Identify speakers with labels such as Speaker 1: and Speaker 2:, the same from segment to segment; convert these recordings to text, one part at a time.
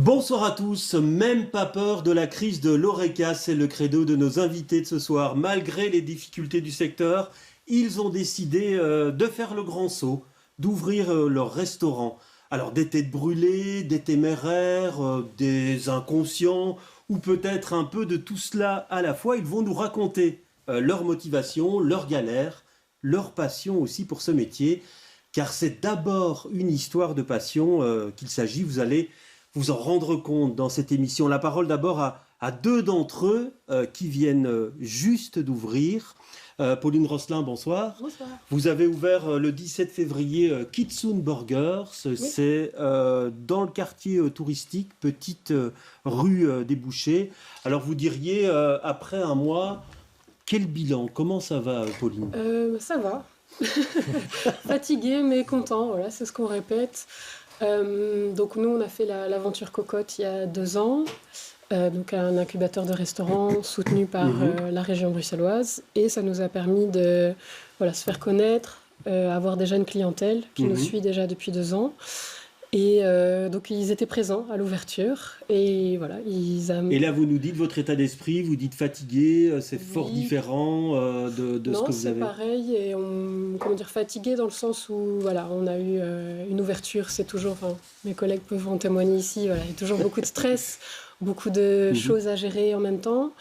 Speaker 1: Bonsoir à tous, même pas peur de la crise de l'Horeca, c'est le credo de nos invités de ce soir. Malgré les difficultés du secteur, ils ont décidé de faire le grand saut, d'ouvrir leur restaurant. Alors des têtes brûlées, des téméraires, des inconscients, ou peut-être un peu de tout cela à la fois, ils vont nous raconter leur motivation, leur galère, leur passion aussi pour ce métier, car c'est d'abord une histoire de passion qu'il s'agit, vous allez vous en rendre compte dans cette émission. La parole d'abord à deux d'entre eux qui viennent juste d'ouvrir. Pauline Rosselin, bonsoir.
Speaker 2: Bonsoir.
Speaker 1: Vous avez ouvert le 17 février Kitsune Burgers. Oui. C'est dans le quartier touristique, petite rue des Bouchers. Alors vous diriez, après un mois, quel bilan? Comment ça va, Pauline?
Speaker 2: Ça va. Fatigué mais content, voilà, c'est ce qu'on répète. Donc nous on a fait l'aventure Cocotte il y a 2 ans, donc un incubateur de restaurants soutenu par la région bruxelloise, et ça nous a permis de se faire connaître, avoir déjà une clientèle qui nous suit déjà depuis 2 ans. Et donc ils étaient présents à l'ouverture et voilà,
Speaker 1: Et là vous nous dites votre état d'esprit, vous dites fatigué, c'est fort différent de ce que vous avez.
Speaker 2: Non, c'est pareil, et fatigué dans le sens où voilà, on a eu une ouverture, c'est toujours, enfin, mes collègues peuvent en témoigner ici, voilà, il y a toujours beaucoup de stress, beaucoup de choses à gérer en même temps.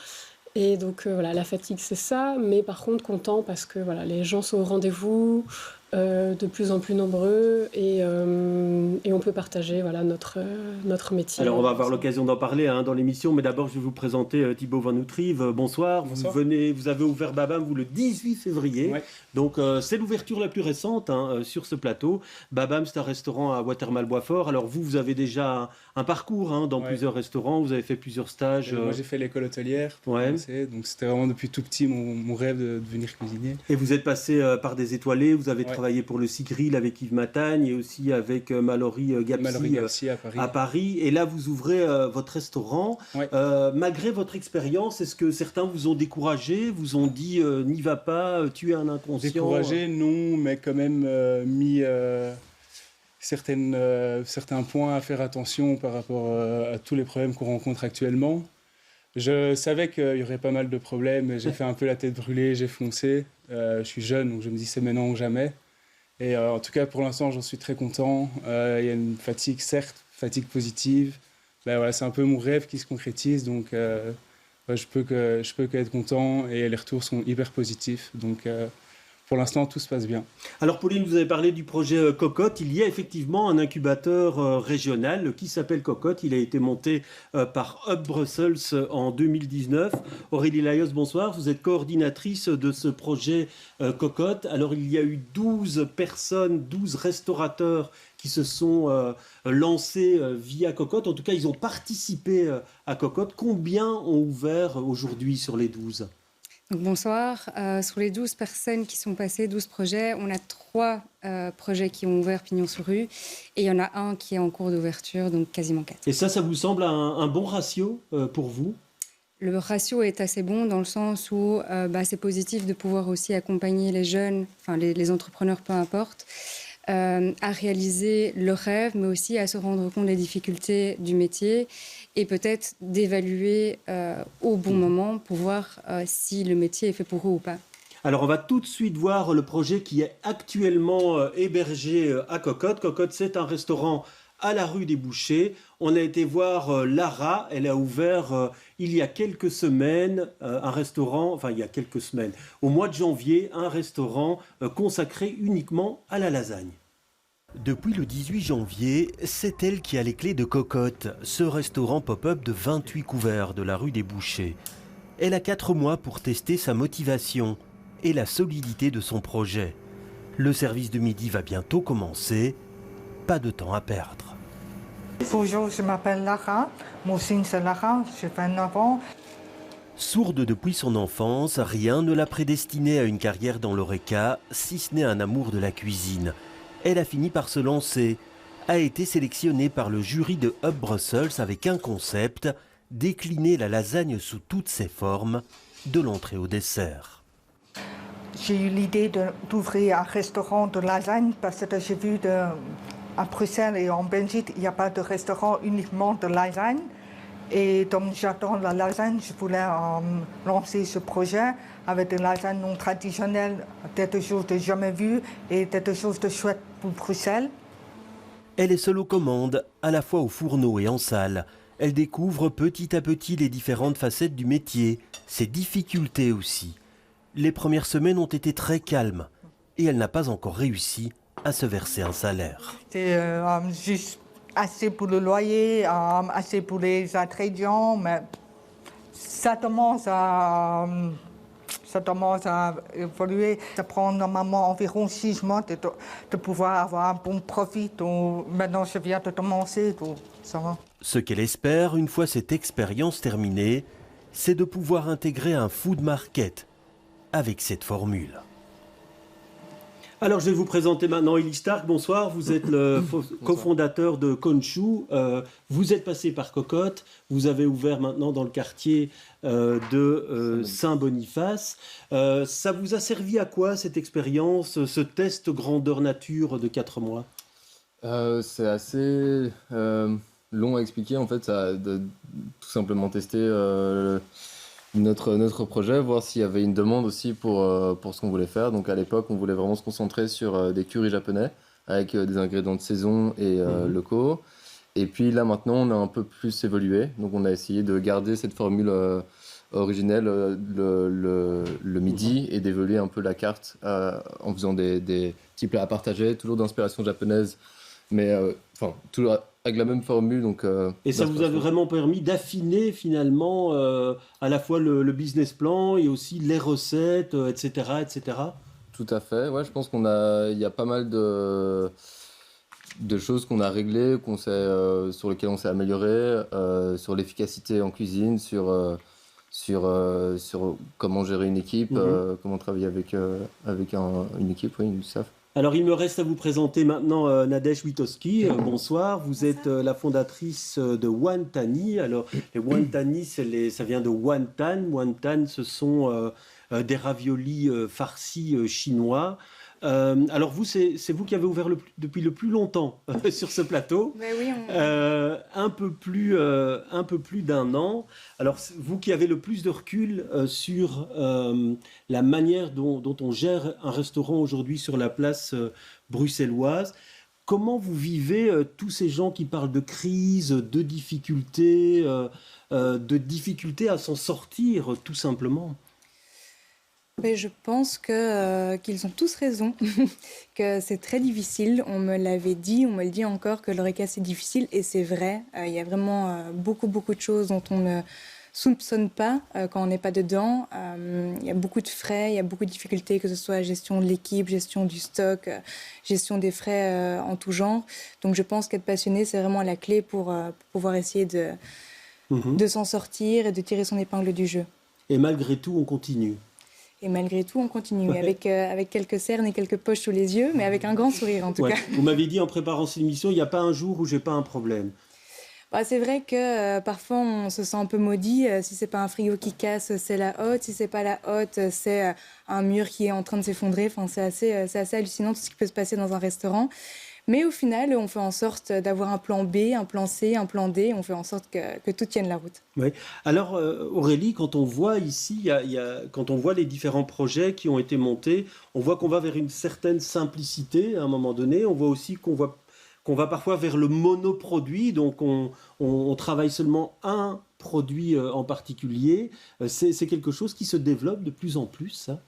Speaker 2: Et donc voilà, la fatigue c'est ça, mais par contre content parce que voilà, les gens sont au rendez-vous, de plus en plus nombreux, et on peut partager voilà, notre métier.
Speaker 1: Alors on va avoir l'occasion d'en parler dans l'émission, mais d'abord je vais vous présenter Thibaut Van Outrive. Bonsoir.
Speaker 3: Bonsoir.
Speaker 1: Vous avez ouvert Babam vous le 18 février, ouais. Donc c'est l'ouverture la plus récente sur ce plateau. Babam c'est un restaurant à Watermal-Boisfort. Alors vous avez déjà un parcours dans plusieurs restaurants, vous avez fait plusieurs stages.
Speaker 3: Moi j'ai fait l'école hôtelière, donc c'était vraiment depuis tout petit mon rêve de devenir cuisinier.
Speaker 1: Et vous êtes passé par des étoilés, vous avez travaillé pour le Sigrill avec Yves Matagne et aussi avec Mallory Gapsi à Paris. Et là vous ouvrez votre restaurant. Malgré votre expérience, est-ce que certains vous ont découragé, vous ont dit n'y va pas, tu es un inconscient?
Speaker 3: Découragé non, mais quand même mis certains points à faire attention par rapport à tous les problèmes qu'on rencontre actuellement. Je savais qu'il y aurait pas mal de problèmes, j'ai fait un peu la tête brûlée, j'ai foncé. Je suis jeune, donc je me dis c'est maintenant ou jamais. Et en tout cas, pour l'instant, j'en suis très content. Il y a une fatigue, certes, fatigue positive. Ben, voilà, c'est un peu mon rêve qui se concrétise, donc je peux qu'être content, et les retours sont hyper positifs. Donc pour l'instant, tout se passe bien.
Speaker 1: Alors Pauline, vous avez parlé du projet Cocotte. Il y a effectivement un incubateur régional qui s'appelle Cocotte. Il a été monté par Hub Brussels en 2019. Aurélie Laios, bonsoir. Vous êtes coordinatrice de ce projet Cocotte. Alors il y a eu 12 personnes, 12 restaurateurs qui se sont lancés via Cocotte. En tout cas, ils ont participé à Cocotte. Combien ont ouvert aujourd'hui sur les 12 ?
Speaker 4: Donc, bonsoir. Sur les 12 personnes qui sont passées, 12 projets, on a 3 projets qui ont ouvert pignon sur rue, et il y en a un qui est en cours d'ouverture, donc quasiment 4.
Speaker 1: Et ça vous semble un bon ratio pour vous?
Speaker 4: Le ratio est assez bon dans le sens où c'est positif de pouvoir aussi accompagner les jeunes, enfin les entrepreneurs, peu importe, à réaliser leurs rêves, mais aussi à se rendre compte des difficultés du métier, et peut-être d'évaluer au bon moment pour voir si le métier est fait pour eux ou pas.
Speaker 1: Alors on va tout de suite voir le projet qui est actuellement hébergé à Cocotte. Cocotte, c'est un restaurant à la rue des Bouchers. On a été voir Lara, elle a ouvert il y a quelques semaines un restaurant, enfin il y a quelques semaines, au mois de janvier, un restaurant consacré uniquement à la lasagne.
Speaker 5: Depuis le 18 janvier, c'est elle qui a les clés de Cocotte, ce restaurant pop-up de 28 couverts de la rue des Bouchers. Elle a 4 mois pour tester sa motivation et la solidité de son projet. Le service de midi va bientôt commencer, pas de temps à perdre.
Speaker 6: Bonjour, je m'appelle Lara, mon signe c'est Lara, j'ai 29 ans.
Speaker 5: Sourde depuis son enfance, rien ne l'a prédestinée à une carrière dans l'Horeca, si ce n'est un amour de la cuisine. Elle a fini par se lancer, a été sélectionnée par le jury de Hub Brussels avec un concept, décliner la lasagne sous toutes ses formes, de l'entrée au dessert.
Speaker 6: J'ai eu l'idée d'ouvrir un restaurant de lasagne parce que j'ai vu à Bruxelles et en Belgique, il n'y a pas de restaurant uniquement de lasagne. Et comme j'adore la lasagne, je voulais lancer ce projet avec des lasagnes non traditionnelles, quelque chose de jamais vu et quelque chose de chouette pour Bruxelles.
Speaker 5: Elle est seule aux commandes, à la fois au fourneau et en salle. Elle découvre petit à petit les différentes facettes du métier, ses difficultés aussi. Les premières semaines ont été très calmes et elle n'a pas encore réussi à se verser un salaire.
Speaker 6: C'est juste assez pour le loyer, assez pour les ingrédients, mais ça commence à évoluer. Ça prend normalement environ 6 mois de pouvoir avoir un bon profit. Donc, maintenant, je viens de commencer, donc ça va.
Speaker 5: Ce qu'elle espère, une fois cette expérience terminée, c'est de pouvoir intégrer un food market avec cette formule.
Speaker 1: Alors, je vais vous présenter maintenant Elie Stark. Bonsoir, vous êtes le cofondateur de Konshu. Vous êtes passé par Cocotte. Vous avez ouvert maintenant dans le quartier de Saint-Boniface. Ça vous a servi à quoi, cette expérience, ce test grandeur nature de 4 mois?
Speaker 7: C'est assez long à expliquer. En fait, ça a tout simplement tester notre projet, voir s'il y avait une demande aussi pour ce qu'on voulait faire. Donc à l'époque, on voulait vraiment se concentrer sur des currys japonais avec des ingrédients de saison et locaux. Et puis là maintenant, on a un peu plus évolué. Donc on a essayé de garder cette formule originelle le midi et d'évoluer un peu la carte en faisant des petits plats à partager, toujours d'inspiration japonaise, mais toujours avec la même formule. Donc,
Speaker 1: et ça vous a vraiment permis d'affiner finalement à la fois le business plan et aussi les recettes, etc., etc.
Speaker 7: Tout à fait. Ouais, je pense il y a pas mal de choses qu'on a réglées, sur lesquelles on s'est amélioré, sur l'efficacité en cuisine, sur comment gérer une équipe, comment travailler avec une équipe, une staff.
Speaker 1: Alors, il me reste à vous présenter maintenant Nadège Witowski. Bonsoir, vous êtes la fondatrice de Wantani. Alors, les Wantani, ça vient de Wantan. Wantan, ce sont des raviolis farcis chinois. Alors vous, c'est vous qui avez ouvert depuis le plus longtemps sur ce plateau.
Speaker 4: Ben oui,
Speaker 1: un peu plus d'un an. Alors vous qui avez le plus de recul sur la manière dont on gère un restaurant aujourd'hui sur la place bruxelloise, comment vous vivez tous ces gens qui parlent de crise, de difficultés à s'en sortir tout simplement?
Speaker 4: Mais je pense qu'ils ont tous raison, que c'est très difficile. On me l'avait dit, on me le dit encore, que l'Horeca c'est difficile, et c'est vrai. Il y a vraiment beaucoup de choses dont on ne soupçonne pas quand on n'est pas dedans. Il y a beaucoup de frais, il y a beaucoup de difficultés, que ce soit gestion de l'équipe, gestion du stock, gestion des frais en tout genre. Donc je pense qu'être passionné, c'est vraiment la clé pour pouvoir essayer de s'en sortir et de tirer son épingle du jeu.
Speaker 1: Et malgré tout, on continue.
Speaker 4: Et malgré tout, on continue avec quelques cernes et quelques poches sous les yeux, mais avec un grand sourire en tout cas.
Speaker 1: Vous m'avez dit en préparant cette émission, il n'y a pas un jour où j'ai pas un problème.
Speaker 4: C'est vrai que parfois on se sent un peu maudit. Si c'est pas un frigo qui casse, c'est la hotte. Si c'est pas la hotte, c'est un mur qui est en train de s'effondrer. Enfin, c'est assez hallucinant tout ce qui peut se passer dans un restaurant. Mais au final, on fait en sorte d'avoir un plan B, un plan C, un plan D. On fait en sorte que tout tienne la route.
Speaker 1: Oui. Alors Aurélie, quand on voit ici, quand on voit les différents projets qui ont été montés, on voit qu'on va vers une certaine simplicité à un moment donné. On voit aussi qu'on va parfois vers le monoproduit. Donc on travaille seulement un produit en particulier. C'est quelque chose qui se développe de plus en plus, ça?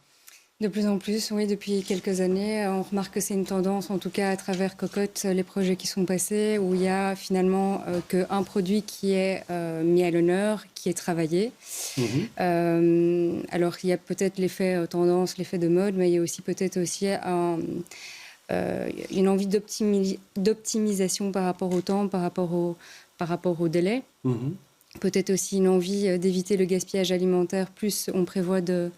Speaker 4: De plus en plus, oui, depuis quelques années. On remarque que c'est une tendance, en tout cas à travers Cocotte, les projets qui sont passés, où il y a finalement qu'un produit qui est mis à l'honneur, qui est travaillé. Alors, il y a peut-être l'effet tendance, l'effet de mode, mais il y a aussi peut-être aussi une envie d'optimisation par rapport au temps, par rapport au délai. Peut-être aussi une envie d'éviter le gaspillage alimentaire. Plus on prévoit de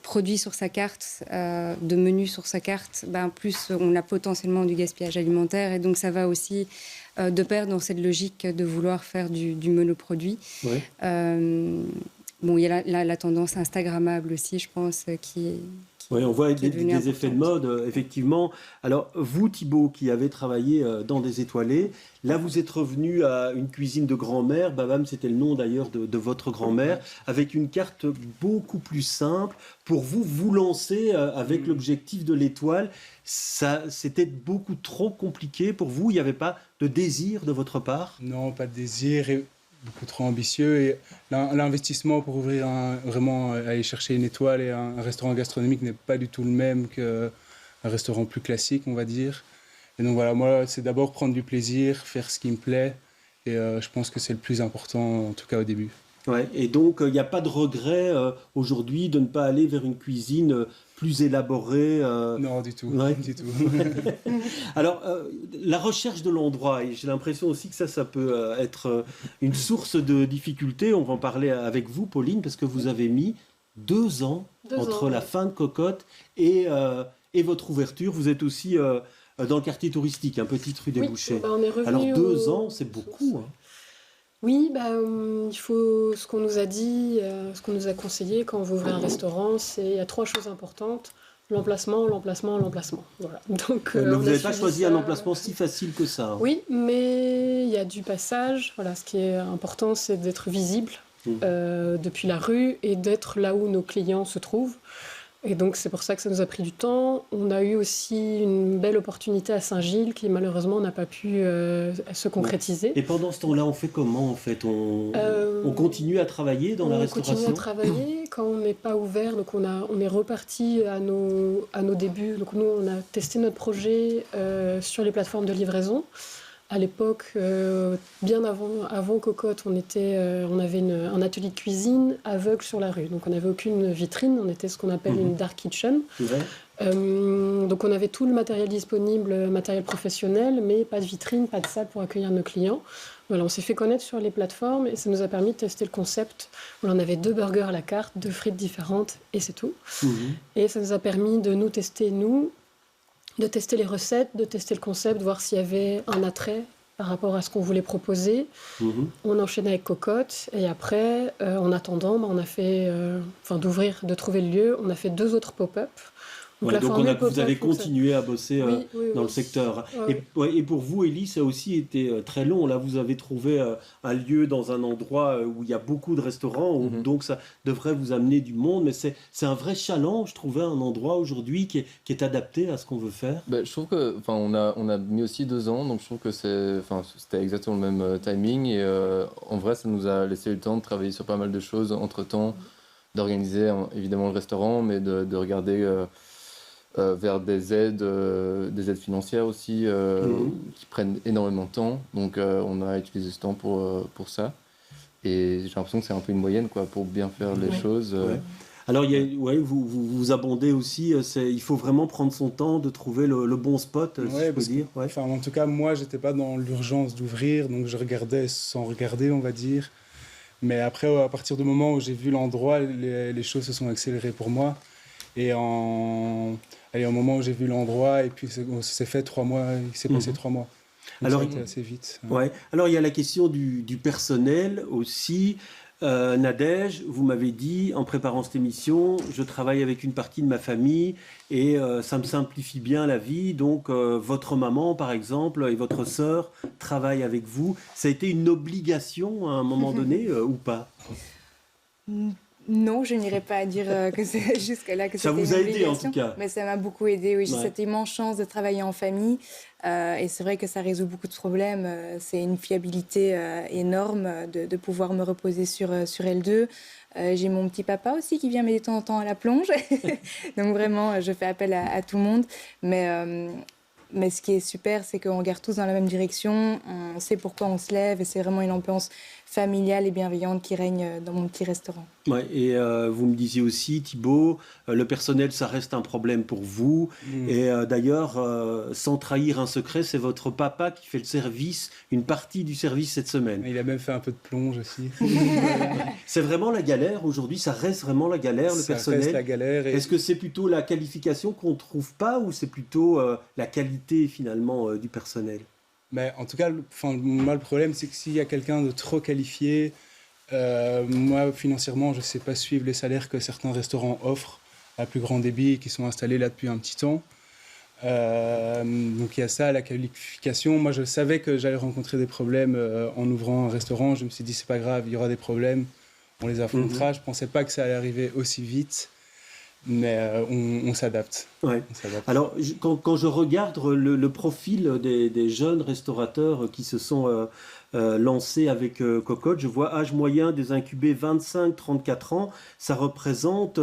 Speaker 4: produits sur sa carte, de menus sur sa carte, plus on a potentiellement du gaspillage alimentaire. Et donc, ça va aussi de pair dans cette logique de vouloir faire du monoproduit. Il y a la tendance instagrammable aussi, je pense, qui
Speaker 1: Oui, on voit
Speaker 4: qui est devenue
Speaker 1: des effets de mode, effectivement. Alors, vous, Thibaut, qui avez travaillé dans des étoilés, là, vous êtes revenu à une cuisine de grand-mère. Babam, c'était le nom d'ailleurs de votre grand-mère, avec une carte beaucoup plus simple. Pour vous, vous lancer avec l'objectif de l'étoile, ça, c'était beaucoup trop compliqué pour vous. Il n'y avait pas de désir de votre part?
Speaker 3: Non, pas de désir et beaucoup trop ambitieux. Et l'investissement pour ouvrir vraiment aller chercher une étoile et un restaurant gastronomique n'est pas du tout le même qu'un restaurant plus classique, on va dire. Et donc voilà, moi, c'est d'abord prendre du plaisir, faire ce qui me plaît. Et je pense que c'est le plus important, en tout cas au début.
Speaker 1: Ouais, et donc, il n'y a pas de regret aujourd'hui de ne pas aller vers une cuisine plus élaborée.
Speaker 3: Non, du tout.
Speaker 1: Ouais.
Speaker 3: Du tout.
Speaker 1: Alors, la recherche de l'endroit, et j'ai l'impression aussi que ça peut être une source de difficulté. On va en parler avec vous, Pauline, parce que vous avez mis 2 ans entre la fin de Cocotte et votre ouverture. Vous êtes aussi dans le quartier touristique, un petite rue des
Speaker 2: Oui,
Speaker 1: Bouchers.
Speaker 2: bah, on est revenu
Speaker 1: Alors, 2
Speaker 2: aux
Speaker 1: ans, c'est beaucoup. Hein.
Speaker 2: Oui, il faut ce qu'on nous a dit, ce qu'on nous a conseillé quand on veut ouvrir un restaurant, c'est il y a 3 choses importantes: l'emplacement, l'emplacement, l'emplacement. Voilà. Donc,
Speaker 1: Mais
Speaker 2: on
Speaker 1: vous
Speaker 2: a
Speaker 1: n'avez pas
Speaker 2: suivi
Speaker 1: choisi
Speaker 2: ça.
Speaker 1: un emplacement si facile que ça. Hein.
Speaker 2: Oui, mais il y a du passage. Voilà, ce qui est important, c'est d'être visible depuis la rue et d'être là où nos clients se trouvent. Et donc, c'est pour ça que ça nous a pris du temps. On a eu aussi une belle opportunité à Saint-Gilles qui, malheureusement, n'a pas pu se concrétiser.
Speaker 1: Et pendant ce temps-là, on fait comment, en fait? On continue à travailler dans la restauration?
Speaker 2: On continue à travailler quand on n'est pas ouvert. Donc, on est reparti à nos débuts. Donc, nous, on a testé notre projet sur les plateformes de livraison. À l'époque, bien avant Cocotte, on avait un atelier de cuisine aveugle sur la rue. Donc on n'avait aucune vitrine, on était ce qu'on appelle une dark kitchen. Donc on avait tout le matériel disponible, matériel professionnel, mais pas de vitrine, pas de salle pour accueillir nos clients. Voilà, on s'est fait connaître sur les plateformes et ça nous a permis de tester le concept. Voilà, on avait 2 burgers à la carte, 2 frites différentes et c'est tout. Et ça nous a permis de nous tester, de tester les recettes, de tester le concept, de voir s'il y avait un attrait par rapport à ce qu'on voulait proposer. On enchaînait avec Cocotte et après, en attendant, on a fait, de trouver le lieu, on a fait 2 autres pop-up. Donc,
Speaker 1: vous avez continué à bosser dans le secteur. Et pour vous, Élie, ça a aussi été très long. Là, vous avez trouvé un lieu dans un endroit où il y a beaucoup de restaurants, donc ça devrait vous amener du monde. Mais c'est un vrai challenge, trouver un endroit aujourd'hui qui est adapté à ce qu'on veut faire.
Speaker 7: Je trouve que, on a mis aussi 2 ans, donc je trouve que c'était exactement le même timing. Et en vrai, ça nous a laissé le temps de travailler sur pas mal de choses entre-temps, d'organiser évidemment le restaurant, mais de regarder... vers des aides financières aussi qui prennent énormément de temps. Donc on a utilisé ce temps pour ça. Et j'ai l'impression que c'est un peu une moyenne pour bien faire les choses.
Speaker 1: Alors vous abondez aussi, il faut vraiment prendre son temps de trouver le bon spot, si je peux dire.
Speaker 3: En tout cas, moi, j'étais pas dans l'urgence d'ouvrir, donc je regardais sans regarder, on va dire. Mais après, à partir du moment où j'ai vu l'endroit, les choses se sont accélérées pour moi. Et au moment où j'ai vu l'endroit, et puis ça s'est fait 3 mois, il s'est passé 3 mois. Donc alors, ça a été assez vite.
Speaker 1: Alors il y a la question du personnel aussi. Nadège, vous m'avez dit en préparant cette émission, je travaille avec une partie de ma famille et ça me simplifie bien la vie. Donc votre maman, par exemple, et votre sœur travaillent avec vous. Ça a été une obligation à un moment donné ou pas?
Speaker 4: Non, je n'irai pas dire que c'est jusque-là que
Speaker 1: ça vous a aidé en tout cas.
Speaker 4: Mais ça m'a beaucoup aidé, oui. J'ai cette immense chance de travailler en famille et c'est vrai que ça résout beaucoup de problèmes. C'est une fiabilité énorme de pouvoir me reposer sur L2. J'ai mon petit papa aussi qui vient m'aider de temps en temps à la plonge. Donc vraiment, je fais appel à tout le monde. Mais ce qui est super, c'est qu'on regarde tous dans la même direction, on sait pourquoi on se lève et c'est vraiment une ambiance familiale et bienveillante qui règne dans mon petit restaurant.
Speaker 1: Ouais, et vous me disiez aussi, Thibaut, le personnel, ça reste un problème pour vous. Et d'ailleurs, sans trahir un secret, c'est votre papa qui fait le service, une partie du service cette semaine.
Speaker 3: Il a même fait un peu de plonge aussi.
Speaker 1: C'est vraiment la galère aujourd'hui, ça reste vraiment la galère, le personnel.
Speaker 3: Ça reste la galère.
Speaker 1: Est-ce que c'est plutôt la qualification qu'on ne trouve pas ou c'est plutôt la qualité finalement du personnel?
Speaker 3: Mais en tout cas, moi, le problème, c'est que s'il y a quelqu'un de trop qualifié, moi, financièrement, je ne sais pas suivre les salaires que certains restaurants offrent. à plus grand débit et qui sont installés là depuis un petit temps. Donc il y a ça, la qualification. Moi, je savais que j'allais rencontrer des problèmes en ouvrant un restaurant. Je me suis dit, c'est pas grave, il y aura des problèmes, on les affrontera. Je pensais pas que ça allait arriver aussi vite, mais on s'adapte.
Speaker 1: Ouais.
Speaker 3: On s'adapte.
Speaker 1: Alors, quand je regarde le profil des jeunes restaurateurs qui se sont lancés avec Cocotte, je vois âge moyen des incubés 25-34 ans. Ça représente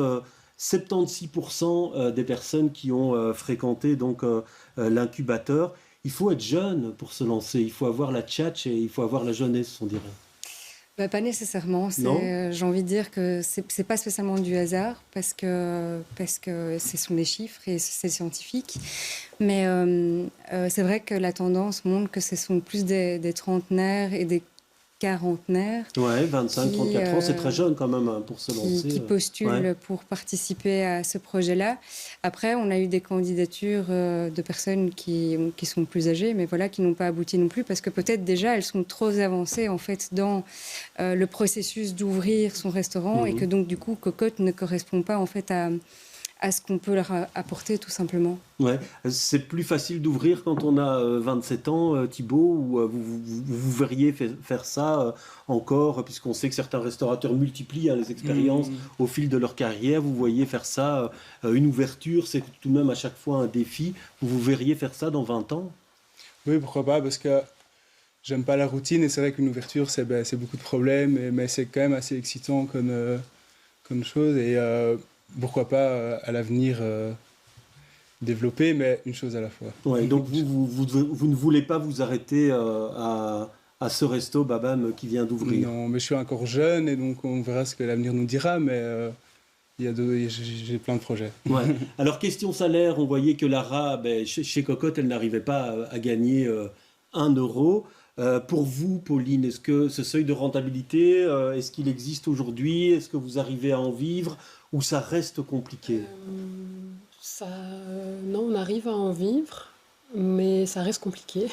Speaker 1: 76% des personnes qui ont fréquenté donc l'incubateur. Il faut être jeune pour se lancer. Il faut avoir la tchatche et il faut avoir la jeunesse, on dirait.
Speaker 4: Bah, pas nécessairement.
Speaker 1: Non.
Speaker 4: J'ai envie de dire que c'est pas spécialement du hasard parce que ce sont des chiffres et c'est scientifique. Mais c'est vrai que la tendance montre que ce sont plus des trentenaires et des quarantenaires.
Speaker 1: Ouais, 25-34 ans, c'est très jeune quand même hein, pour se lancer.
Speaker 4: Qui postulent
Speaker 1: Ouais.
Speaker 4: pour participer à ce projet-là. Après, on a eu des candidatures de personnes qui sont plus âgées, mais voilà, qui n'ont pas abouti non plus, parce que peut-être déjà elles sont trop avancées en fait dans le processus d'ouvrir son restaurant et que donc du coup Cocotte ne correspond pas en fait à ce qu'on peut leur apporter tout simplement.
Speaker 1: Ouais. C'est plus facile d'ouvrir quand on a 27 ans, Thibaut, ou vous verriez faire ça encore, puisqu'on sait que certains restaurateurs multiplient hein, les expériences au fil de leur carrière. Vous voyez faire ça, une ouverture, c'est tout de même à chaque fois un défi. Vous verriez faire ça dans 20 ans?
Speaker 3: Oui, pourquoi pas, parce que j'aime pas la routine et c'est vrai qu'une ouverture, c'est beaucoup de problèmes, mais c'est quand même assez excitant comme chose. Et pourquoi pas à l'avenir développer, mais une chose à la fois.
Speaker 1: Ouais, donc vous ne voulez pas vous arrêter à ce resto Babam qui vient d'ouvrir?
Speaker 3: Non, mais je suis encore jeune et donc on verra ce que l'avenir nous dira, mais j'ai plein de projets.
Speaker 1: Ouais. Alors, question salaire, on voyait que Lara, chez Cocotte, elle n'arrivait pas à gagner 1 euro. Pour vous, Pauline, est-ce que ce seuil de rentabilité, est-ce qu'il existe aujourd'hui? Est-ce que vous arrivez à en vivre ou ça reste compliqué?
Speaker 2: Non, on arrive à en vivre, mais ça reste compliqué.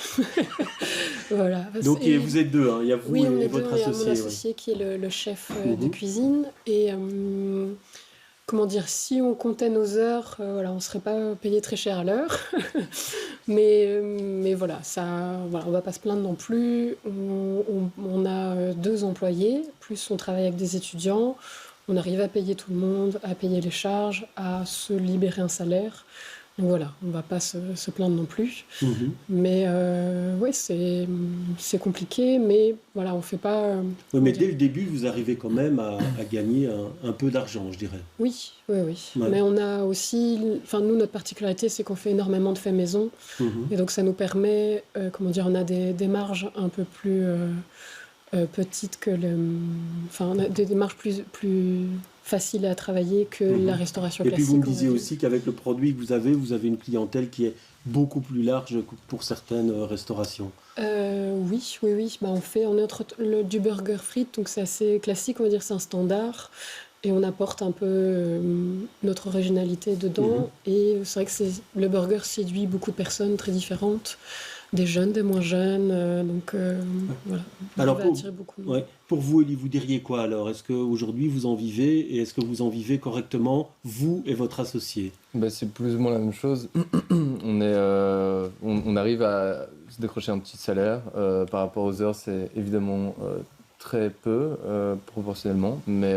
Speaker 2: Voilà.
Speaker 1: Donc, vous êtes deux, hein. Il y a vous
Speaker 2: Oui, on
Speaker 1: et
Speaker 2: est
Speaker 1: votre
Speaker 2: deux. Il y a
Speaker 1: associé.
Speaker 2: mon
Speaker 1: Ouais.
Speaker 2: associé qui est le chef de cuisine. Et comment dire, si on comptait nos heures, voilà, on ne serait pas payé très cher à l'heure. mais voilà, on ne va pas se plaindre non plus. On a 2 employés, plus on travaille avec des étudiants. On arrive à payer tout le monde, à payer les charges, à se libérer un salaire. Donc voilà, on ne va pas se plaindre non plus. Mais oui, c'est compliqué, mais voilà, on ne fait pas...
Speaker 1: Ouais, mais dès le début, vous arrivez quand même à gagner un peu d'argent, je dirais.
Speaker 2: Oui.
Speaker 1: Ouais.
Speaker 2: Mais on a aussi... Enfin, nous, notre particularité, c'est qu'on fait énormément de faits maison. Et donc, ça nous permet... comment dire, on a des marges un peu plus... petites que enfin, on a des marges plus faciles à travailler que la restauration
Speaker 1: Et
Speaker 2: classique.
Speaker 1: puis vous me disiez aussi qu'avec le produit que vous avez une clientèle qui est beaucoup plus large que pour certaines restaurations.
Speaker 2: Oui. Bah, on est du burger frites, donc c'est assez classique, on va dire, c'est un standard. Et on apporte un peu notre originalité dedans. Et c'est vrai que le burger séduit beaucoup de personnes très différentes. Des jeunes, des moins jeunes, voilà.
Speaker 1: Alors
Speaker 2: va attirer beaucoup.
Speaker 1: pour vous, Elie, vous diriez quoi alors? Est-ce qu'aujourd'hui vous en vivez et est-ce que vous en vivez correctement, vous et votre associé?
Speaker 7: C'est plus ou moins la même chose. On arrive à se décrocher un petit salaire. Par rapport aux heures, c'est évidemment très peu proportionnellement, mais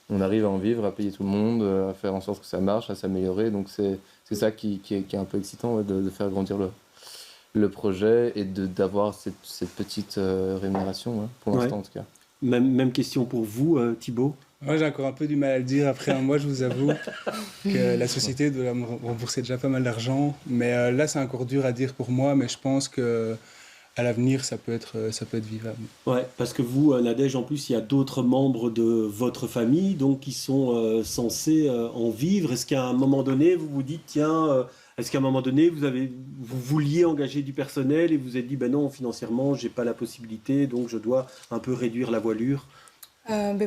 Speaker 7: on arrive à en vivre, à payer tout le monde, à faire en sorte que ça marche, à s'améliorer. Donc c'est ça qui est un peu excitant, de faire grandir le projet et d'avoir cette petite rémunération, pour l'instant en tout cas.
Speaker 1: Même question pour vous, Thibaut?
Speaker 3: Moi, j'ai encore un peu du mal à le dire. Après un mois, je vous avoue que la société doit me rembourser déjà pas mal d'argent. Mais là, c'est encore dur à dire pour moi, mais je pense que à l'avenir, ça peut être vivable.
Speaker 1: Ouais, parce que vous, Nadège, en plus, il y a d'autres membres de votre famille donc, qui sont censés en vivre. Est-ce qu'à un moment donné, vous vous dites, tiens, est-ce qu'à un moment donné, vous vouliez engager du personnel et vous vous êtes dit, ben non, financièrement, j'ai pas la possibilité, donc je dois un peu réduire la voilure?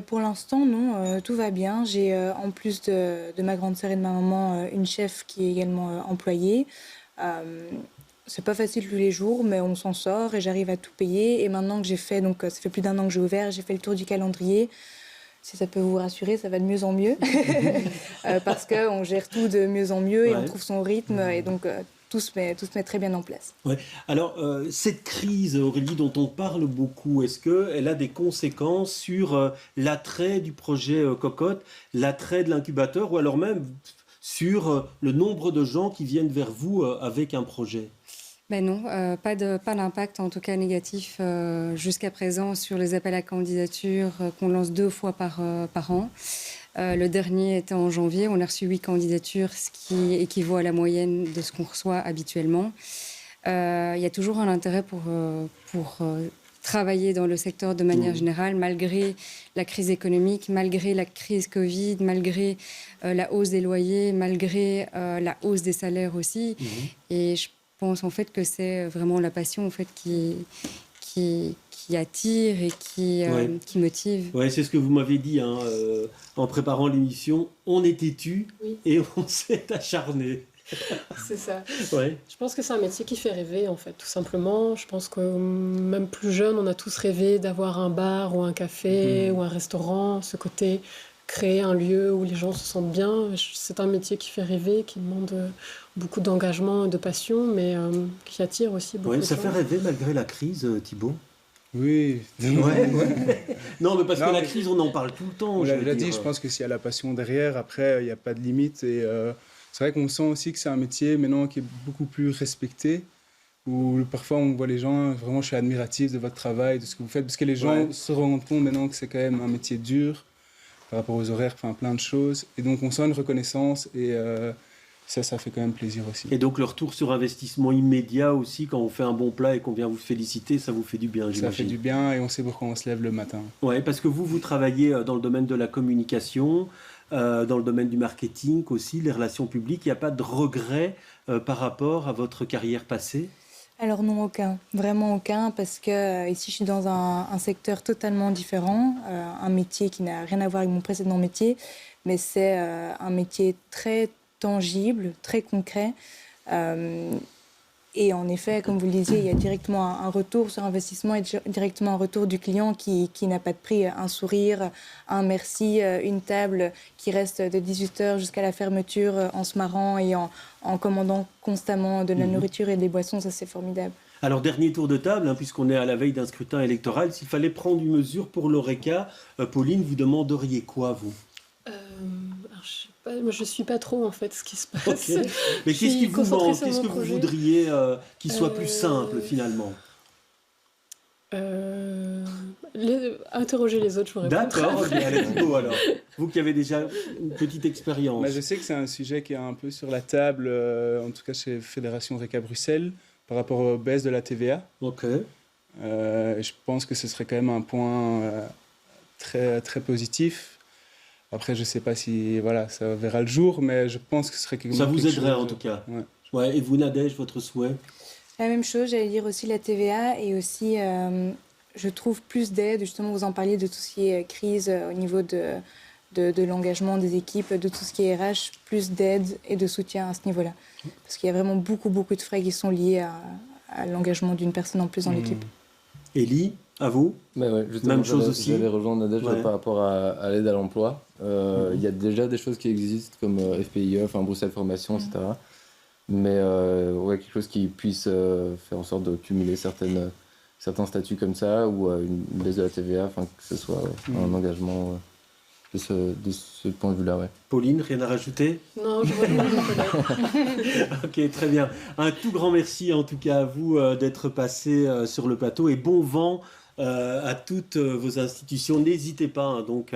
Speaker 8: Pour l'instant, non, tout va bien. J'ai, en plus de ma grande sœur et de ma maman, une chef qui est également employée. C'est pas facile tous les jours, mais on s'en sort et j'arrive à tout payer. Et maintenant que j'ai fait, donc ça fait plus d'1 an que j'ai ouvert, j'ai fait le tour du calendrier. Si ça peut vous rassurer, ça va de mieux en mieux. Parce qu'on gère tout de mieux en mieux et on trouve son rythme. Et donc, tout se met très bien en place.
Speaker 1: Ouais. Alors, cette crise, Aurélie, dont on parle beaucoup, est-ce qu'elle a des conséquences sur l'attrait du projet Cocotte, l'attrait de l'incubateur, ou alors même sur le nombre de gens qui viennent vers vous avec un projet?
Speaker 4: Ben non, pas d'impact en tout cas négatif jusqu'à présent sur les appels à candidature qu'on lance 2 fois par an. Le dernier était en janvier, on a reçu 8 candidatures, ce qui équivaut à la moyenne de ce qu'on reçoit habituellement. Il y a toujours un intérêt pour travailler dans le secteur de manière générale, malgré la crise économique, malgré la crise Covid, malgré la hausse des loyers, malgré la hausse des salaires aussi. Et je pense en fait que c'est vraiment la passion en fait qui attire et qui motive.
Speaker 1: Ouais, c'est ce que vous m'avez dit en préparant l'émission. On est têtu et on s'est acharné.
Speaker 2: C'est ça.
Speaker 1: Ouais.
Speaker 2: Je pense que c'est un métier qui fait rêver, en fait, tout simplement. Je pense que même plus jeune, on a tous rêvé d'avoir un bar ou un café ou un restaurant. Ce côté, créer un lieu où les gens se sentent bien. C'est un métier qui fait rêver, qui demande beaucoup d'engagement et de passion, mais qui attire aussi beaucoup de gens.
Speaker 1: Ça fait rêver malgré la crise, Thibaut?
Speaker 3: Oui.
Speaker 1: Non, mais parce que la crise, on en parle tout le temps.
Speaker 3: On l'a déjà dit, je pense que s'il y a la passion derrière, après, il n'y a pas de limite. Et c'est vrai qu'on sent aussi que c'est un métier maintenant qui est beaucoup plus respecté, où parfois on voit les gens, vraiment je suis admiratif de votre travail, de ce que vous faites, parce que les gens se rendent compte maintenant que c'est quand même un métier dur par rapport aux horaires, enfin plein de choses. Et donc on sent une reconnaissance et ça fait quand même plaisir aussi.
Speaker 1: Et donc le retour sur investissement immédiat aussi, quand on fait un bon plat et qu'on vient vous féliciter, ça vous fait du bien, j'imagine.
Speaker 3: Ça fait du bien et on sait pourquoi on se lève le matin.
Speaker 1: Oui, parce que vous travaillez dans le domaine de la communication, dans le domaine du marketing aussi, les relations publiques. Il n'y a pas de regret par rapport à votre carrière passée?
Speaker 8: Alors non, aucun. Vraiment aucun, parce que ici je suis dans un secteur totalement différent, un métier qui n'a rien à voir avec mon précédent métier, mais c'est un métier très tangible, très concret. Et en effet, comme vous le disiez, il y a directement un retour sur investissement et directement un retour du client qui n'a pas de prix. Un sourire, un merci, une table qui reste de 18h jusqu'à la fermeture en se marrant et en commandant constamment de la nourriture et des boissons, ça c'est formidable.
Speaker 1: Alors, dernier tour de table, puisqu'on est à la veille d'un scrutin électoral, s'il fallait prendre une mesure pour l'Horeca, Pauline, vous demanderiez quoi, vous?
Speaker 2: Moi, je ne suis pas trop, en fait, ce qui se passe.
Speaker 1: Okay. Mais qu'est-ce qui vous manque? Qu'est-ce que vous voudriez qu'il soit plus simple, finalement?
Speaker 2: Interroger les autres, je vous réponds.
Speaker 1: D'accord, bien, allez, Thibaut, alors. Vous qui avez déjà une petite expérience.
Speaker 3: Je sais que c'est un sujet qui est un peu sur la table, en tout cas chez Fédération Horeca Bruxelles, par rapport aux baisses de la TVA.
Speaker 1: Ok.
Speaker 3: Je pense que ce serait quand même un point très, très positif. Après, je ne sais pas si ça verra le jour, mais je pense que ce serait quelque chose...
Speaker 1: Ça vous aiderait en tout cas. Ouais. Et vous, Nadège, votre souhait?
Speaker 8: La même chose, j'allais dire aussi la TVA et aussi, je trouve plus d'aide. Justement, vous en parliez de tout ce qui est crise au niveau de l'engagement des équipes, de tout ce qui est RH, plus d'aide et de soutien à ce niveau-là. Parce qu'il y a vraiment beaucoup de frais qui sont liés à l'engagement d'une personne en plus dans l'équipe.
Speaker 1: Élie, à vous? Même chose aussi.
Speaker 7: J'allais rejoindre Nadège par rapport à l'aide à l'emploi. Il y a déjà des choses qui existent comme FPIE, Bruxelles Formation, etc. Mais quelque chose qui puisse faire en sorte de cumuler certains statuts comme ça ou une baisse de la TVA, que ce soit un engagement de ce point de vue-là. Ouais.
Speaker 1: Pauline, rien à rajouter?
Speaker 2: Non, je rejoins mon collègue.
Speaker 1: Ok, très bien. Un tout grand merci en tout cas à vous d'être passé sur le plateau et bon vent à toutes vos institutions. N'hésitez pas donc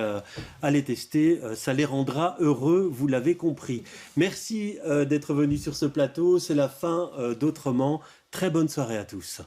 Speaker 1: à les tester, ça les rendra heureux, vous l'avez compris. Merci d'être venu sur ce plateau, c'est la fin d'Autrement. Très bonne soirée à tous.